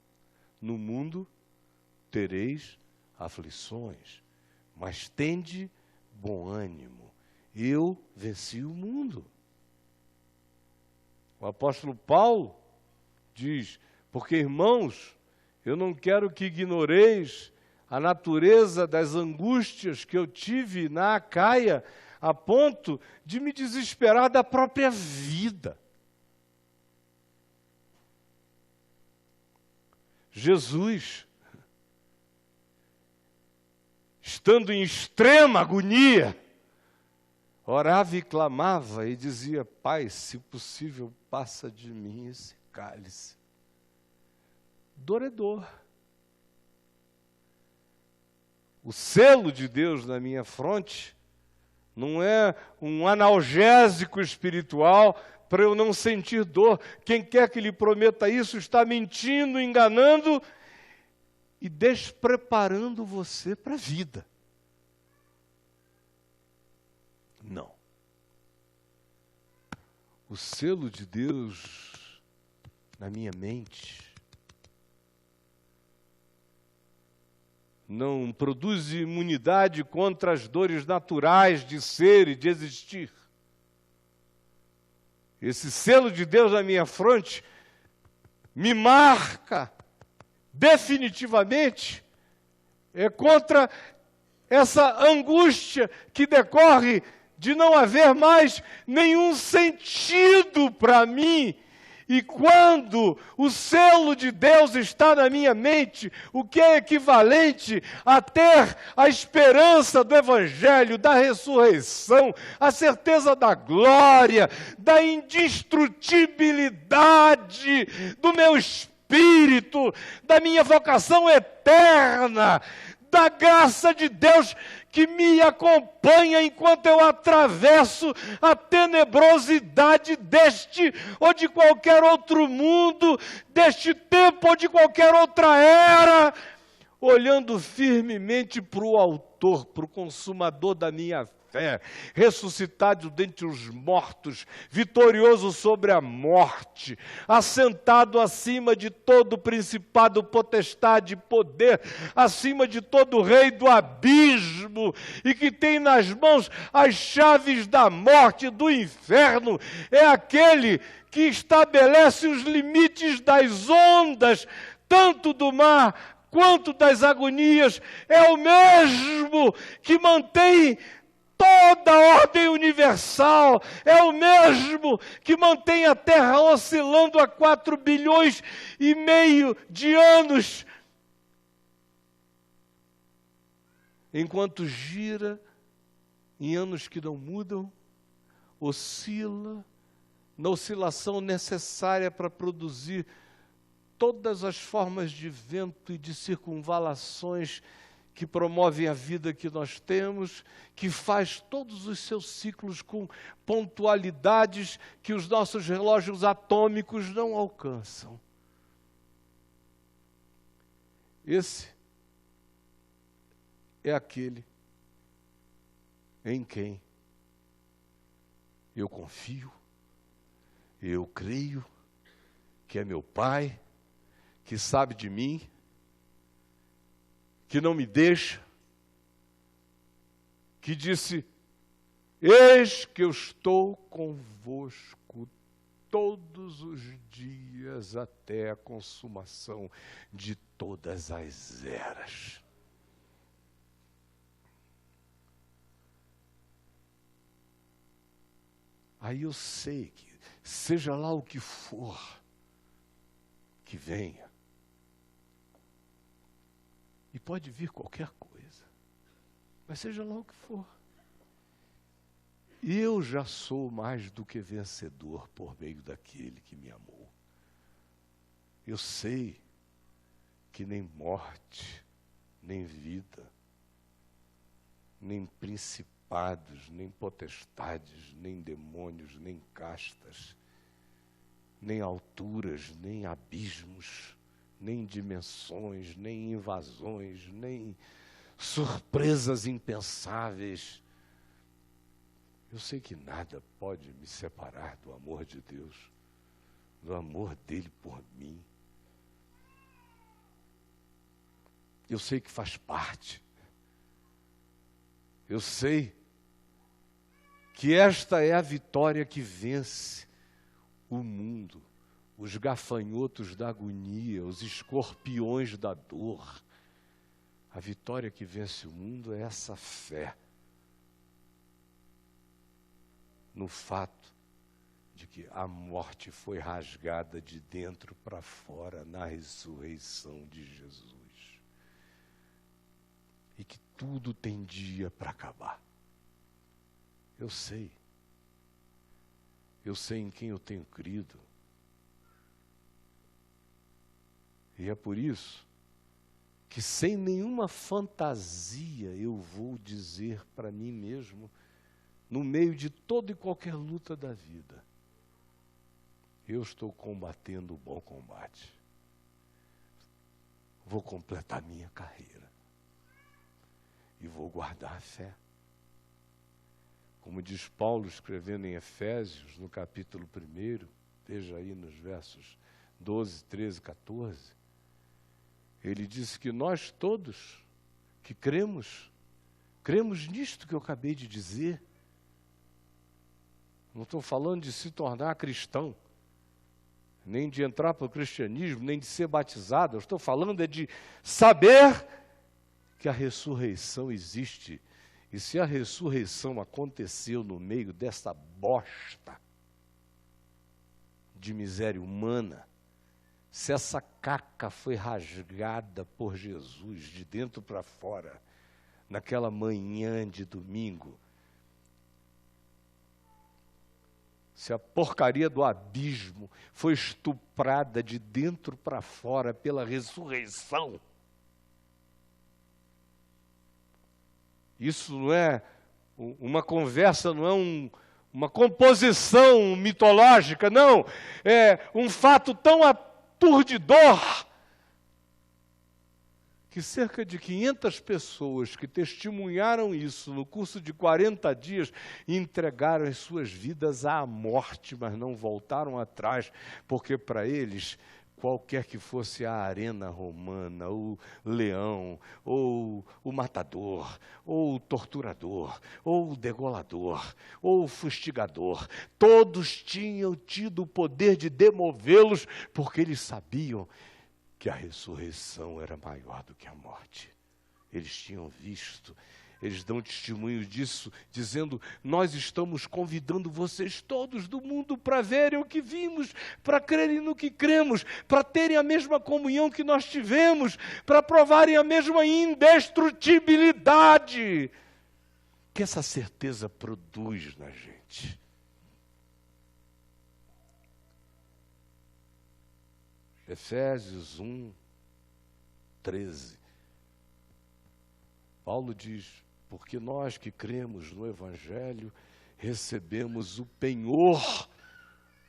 No mundo tereis aflições, mas tende bom ânimo. Eu venci o mundo. O apóstolo Paulo diz, porque, irmãos, eu não quero que ignoreis a natureza das angústias que eu tive na Acaia, a ponto de me desesperar da própria vida. Jesus, estando em extrema agonia, orava e clamava e dizia, Pai, se possível, passa de mim esse cálice. Dor é dor. O selo de Deus na minha fronte não é um analgésico espiritual para eu não sentir dor. Quem quer que lhe prometa isso está mentindo, enganando e despreparando você para a vida. Não. O selo de Deus na minha mente não produz imunidade contra as dores naturais de ser e de existir. Esse selo de Deus na minha fronte me marca definitivamente contra essa angústia que decorre de não haver mais nenhum sentido para mim E quando o selo de Deus está na minha mente, o que é equivalente a ter a esperança do Evangelho, da ressurreição, a certeza da glória, da indestrutibilidade do meu espírito, da minha vocação eterna, da graça de Deus que me acompanha enquanto eu atravesso a tenebrosidade deste ou de qualquer outro mundo, deste tempo ou de qualquer outra era, olhando firmemente para o autor, para o consumador da minha fé, ressuscitado dentre os mortos, vitorioso sobre a morte, assentado acima de todo principado, potestade e poder, acima de todo rei do abismo, e que tem nas mãos as chaves da morte e do inferno, é aquele que estabelece os limites das ondas, tanto do mar quanto das agonias, é o mesmo que mantém toda a ordem universal, é o mesmo que mantém a Terra oscilando a 4,5 bilhões de anos, enquanto gira em anos que não mudam, oscila, na oscilação necessária para produzir todas as formas de vento e de circunvalações que promovem a vida que nós temos, que faz todos os seus ciclos com pontualidades que os nossos relógios atômicos não alcançam. Esse é aquele em quem eu confio, eu creio, que é meu Pai, que sabe de mim, que não me deixa, que disse: eis que eu estou convosco todos os dias até a consumação de todas as eras. Aí eu sei que, seja lá o que for que venha, e pode vir qualquer coisa, mas seja lá o que for, eu já sou mais do que vencedor por meio daquele que me amou. Eu sei que nem morte, nem vida, nem principados, nem potestades, nem demônios, nem castas, nem alturas, nem abismos, nem dimensões, nem invasões, nem surpresas impensáveis. Eu sei que nada pode me separar do amor de Deus, do amor dele por mim. Eu sei que faz parte. Eu sei que esta é a vitória que vence o mundo, os gafanhotos da agonia, os escorpiões da dor. A vitória que vence o mundo é essa fé no fato de que a morte foi rasgada de dentro para fora na ressurreição de Jesus. E que tudo tem dia para acabar. Eu sei em quem eu tenho crido. E é por isso que, sem nenhuma fantasia, eu vou dizer para mim mesmo, no meio de toda e qualquer luta da vida: eu estou combatendo o bom combate. Vou completar minha carreira. E vou guardar a fé. Como diz Paulo escrevendo em Efésios, no capítulo 1, veja aí nos versos 12, 13, 14, ele disse que nós todos que cremos nisto que eu acabei de dizer. Não estou falando de se tornar cristão, nem de entrar para o cristianismo, nem de ser batizado. Eu estou falando de saber que a ressurreição existe. E se a ressurreição aconteceu no meio dessa bosta de miséria humana, se essa caca foi rasgada por Jesus de dentro para fora, naquela manhã de domingo, se a porcaria do abismo foi estuprada de dentro para fora pela ressurreição, isso não é uma conversa, não é uma composição mitológica, não. É um fato tão aturdidor que cerca de 500 pessoas que testemunharam isso no curso de 40 dias entregaram as suas vidas à morte, mas não voltaram atrás, porque para eles, qualquer que fosse a arena romana, o leão, ou o matador, ou o torturador, ou o degolador, ou o fustigador, todos tinham tido o poder de demovê-los, porque eles sabiam que a ressurreição era maior do que a morte. Eles tinham visto, eles dão testemunho disso, dizendo: nós estamos convidando vocês todos do mundo para verem o que vimos, para crerem no que cremos, para terem a mesma comunhão que nós tivemos, para provarem a mesma indestrutibilidade que essa certeza produz na gente. Efésios 1, 13. Paulo diz: porque nós que cremos no Evangelho, recebemos o penhor,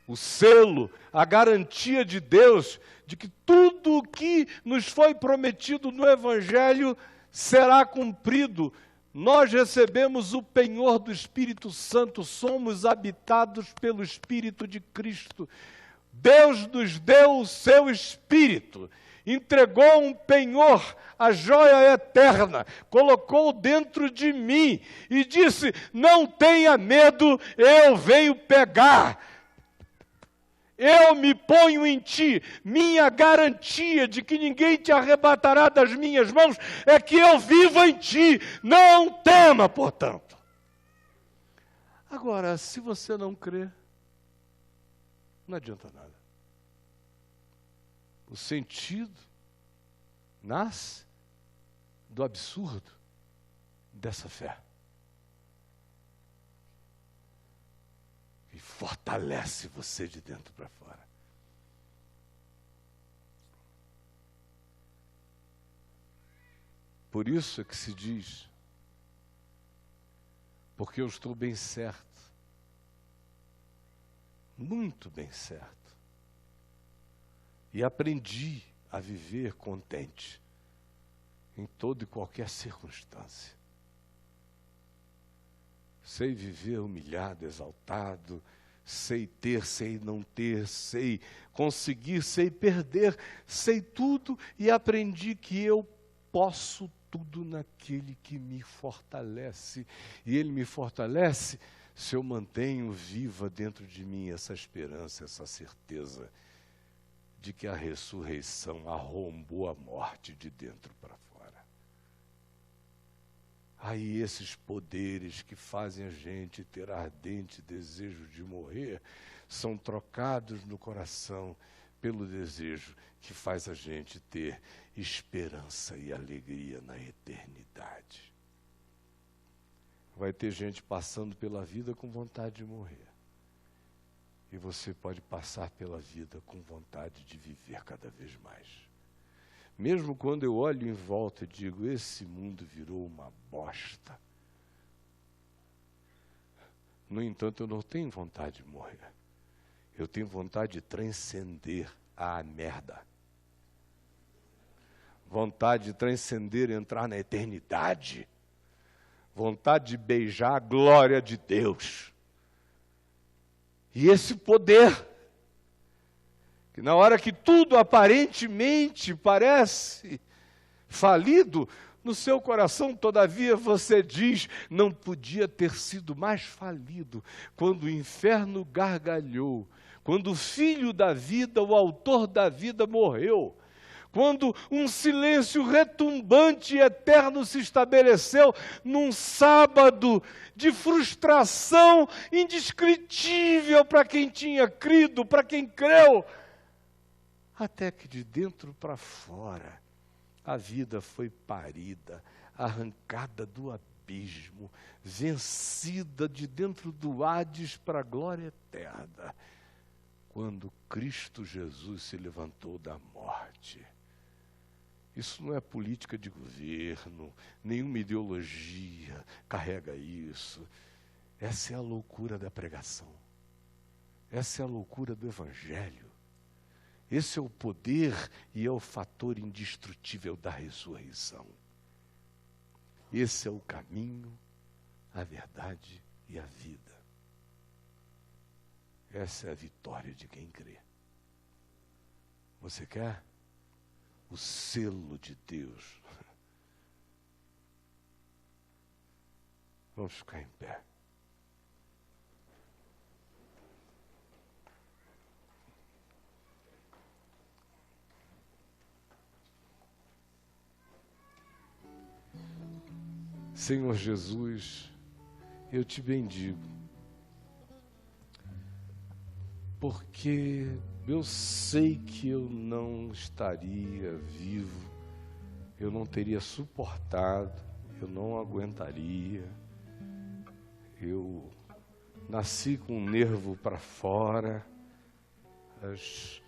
o selo, a garantia de Deus, de que tudo o que nos foi prometido no Evangelho será cumprido. Nós recebemos o penhor do Espírito Santo, somos habitados pelo Espírito de Cristo. Deus nos deu o seu Espírito, entregou um penhor, a joia eterna, colocou dentro de mim e disse: não tenha medo, eu venho pegar. Eu me ponho em ti, minha garantia de que ninguém te arrebatará das minhas mãos é que eu vivo em ti, não tema, portanto. Agora, se você não crê, não adianta nada. O sentido nasce do absurdo dessa fé. E fortalece você de dentro para fora. Por isso é que se diz: porque eu estou bem certo, muito bem certo, e aprendi a viver contente em toda e qualquer circunstância. Sei viver humilhado, exaltado, sei ter, sei não ter, sei conseguir, sei perder, sei tudo, e aprendi que eu posso tudo naquele que me fortalece. E ele me fortalece se eu mantenho viva dentro de mim essa esperança, essa certeza de que a ressurreição arrombou a morte de dentro para fora. Aí esses poderes que fazem a gente ter ardente desejo de morrer são trocados no coração pelo desejo que faz a gente ter esperança e alegria na eternidade. Vai ter gente passando pela vida com vontade de morrer. E você pode passar pela vida com vontade de viver cada vez mais. Mesmo quando eu olho em volta e digo: esse mundo virou uma bosta. No entanto, eu não tenho vontade de morrer. Eu tenho vontade de transcender a merda. Vontade de transcender, entrar na eternidade. Vontade de beijar a glória de Deus. E esse poder, que na hora que tudo aparentemente parece falido, no seu coração, todavia, você diz: não podia ter sido mais falido quando o inferno gargalhou, quando o Filho da vida, o autor da vida, morreu, quando um silêncio retumbante e eterno se estabeleceu num sábado de frustração indescritível para quem tinha crido, para quem creu, até que de dentro para fora a vida foi parida, arrancada do abismo, vencida de dentro do Hades para a glória eterna, quando Cristo Jesus se levantou da morte. Isso não é política de governo, nenhuma ideologia carrega isso. Essa é a loucura da pregação. Essa é a loucura do Evangelho. Esse é o poder e é o fator indestrutível da ressurreição. Esse é o caminho, a verdade e a vida. Essa é a vitória de quem crê. Você quer? O selo de Deus. Vamos ficar em pé. Senhor Jesus, eu te bendigo, porque eu sei que eu não estaria vivo, eu não teria suportado, eu não aguentaria. Eu nasci com o nervo para fora, as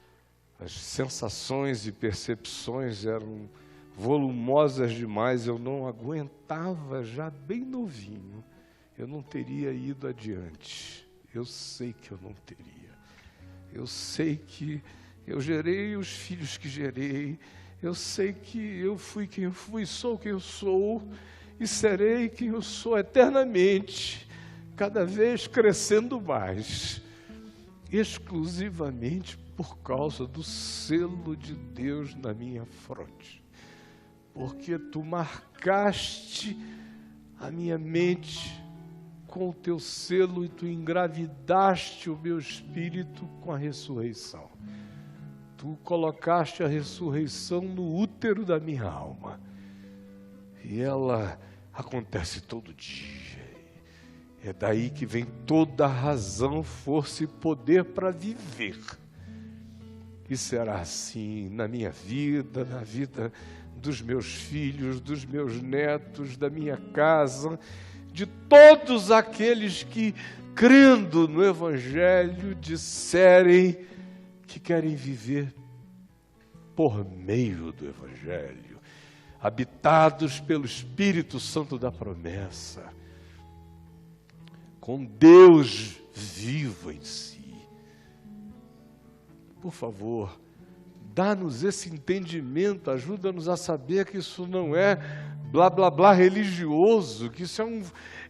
sensações e percepções eram volumosas demais, eu não aguentava, já bem novinho, eu não teria ido adiante. Eu sei que eu não teria. Eu sei que eu gerei os filhos que gerei, eu sei que eu fui quem eu fui, sou quem eu sou e serei quem eu sou eternamente, cada vez crescendo mais, exclusivamente por causa do selo de Deus na minha fronte. Porque tu marcaste a minha mente com o teu selo e tu engravidaste o meu espírito com a ressurreição. Tu colocaste a ressurreição no útero da minha alma. E ela acontece todo dia. É daí que vem toda a razão, força e poder para viver. E será assim na minha vida, na vida dos meus filhos, dos meus netos, da minha casa, de todos aqueles que, crendo no Evangelho, disserem que querem viver por meio do Evangelho, habitados pelo Espírito Santo da promessa, com Deus vivo em si. Por favor, dá-nos esse entendimento, ajuda-nos a saber que isso não é blá, blá, blá religioso, que isso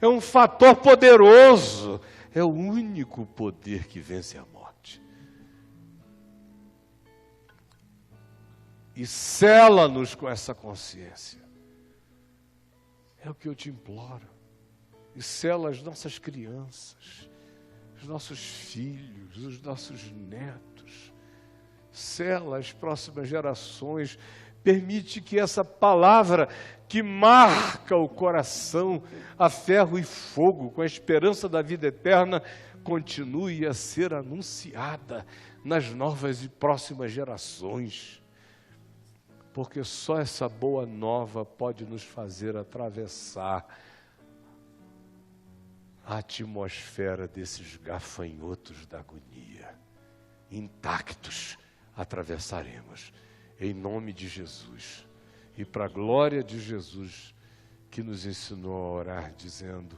é um fator poderoso, é o único poder que vence a morte. E sela-nos com essa consciência. É o que eu te imploro. E sela as nossas crianças, os nossos filhos, os nossos netos. Sela as próximas gerações, permite que essa palavra que marca o coração a ferro e fogo, com a esperança da vida eterna, continue a ser anunciada nas novas e próximas gerações, porque só essa boa nova pode nos fazer atravessar a atmosfera desses gafanhotos da agonia, intactos. Atravessaremos, em nome de Jesus, e para a glória de Jesus, que nos ensinou a orar, dizendo: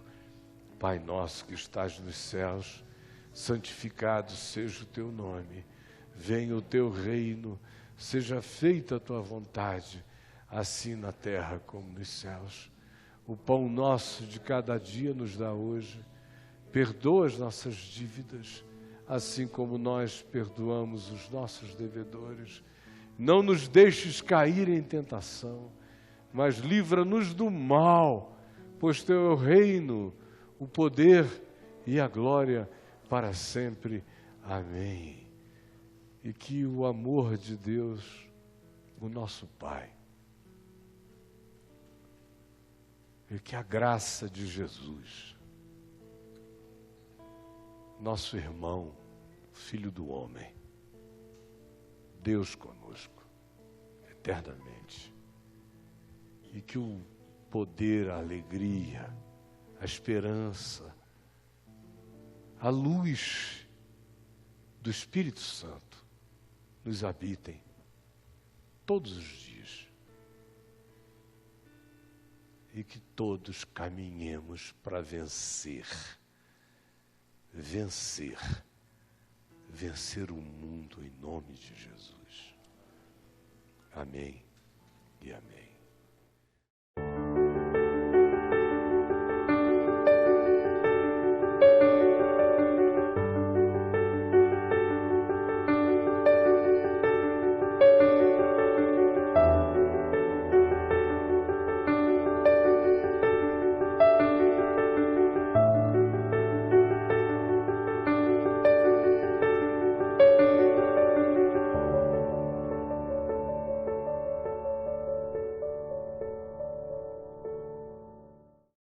Pai nosso que estás nos céus, santificado seja o teu nome, venha o teu reino, seja feita a tua vontade, assim na terra como nos céus. O pão nosso de cada dia nos dá hoje, perdoa as nossas dívidas, assim como nós perdoamos os nossos devedores. Não nos deixes cair em tentação, mas livra-nos do mal, pois teu é o reino, o poder e a glória para sempre. Amém. E que o amor de Deus, o nosso Pai, e que a graça de Jesus, nosso irmão, Filho do homem, Deus conosco, eternamente, e que o poder, a alegria, a esperança, a luz do Espírito Santo nos habitem todos os dias, e que todos caminhemos para vencer o mundo em nome de Jesus. Amém e amém.